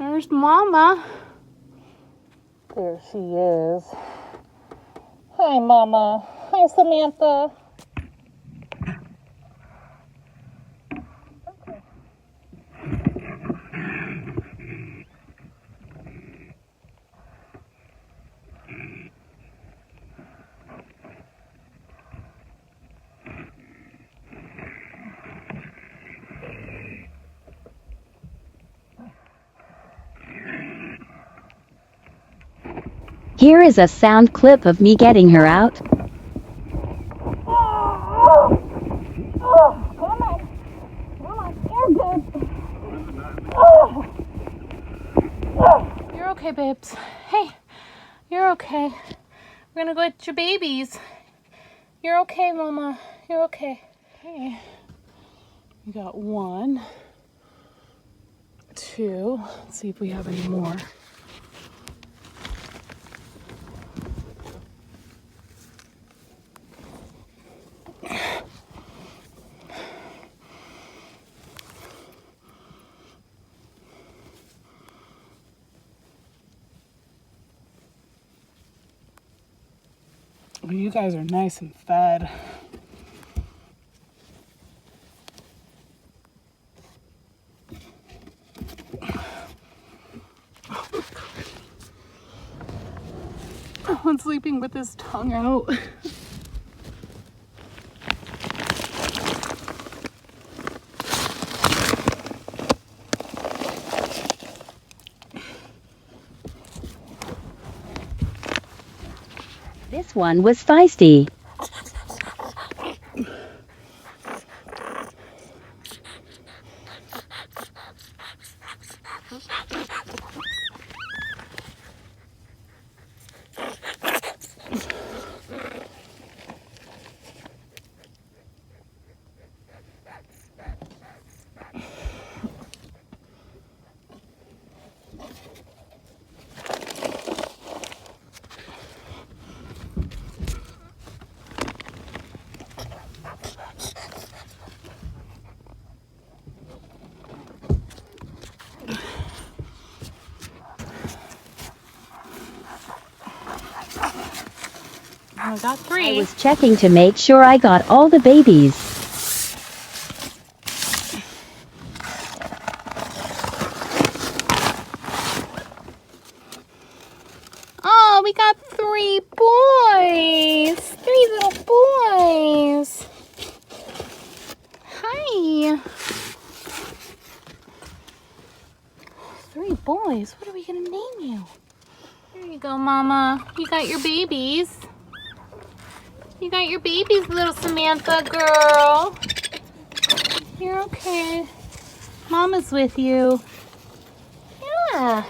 There's Mama. There she is. Hi, Mama. Hi, Samantha. Here is a sound clip of me getting her out. You're okay, babes. Hey, you're okay. We're gonna go get your babies. You're okay, Mama. You're okay. Okay. We got 1, 2. Let's see if we have any more. You guys are nice and fed. One's sleeping with his tongue out. This one was feisty. I got 3. I was checking to make sure I got all the babies. Oh, we got 3 boys. 3 little boys. Hi. 3 boys. What are we gonna name you? Here you go, Mama. You got your babies. You got your babies, little Samantha girl. You're okay. Mama's with you. Yeah.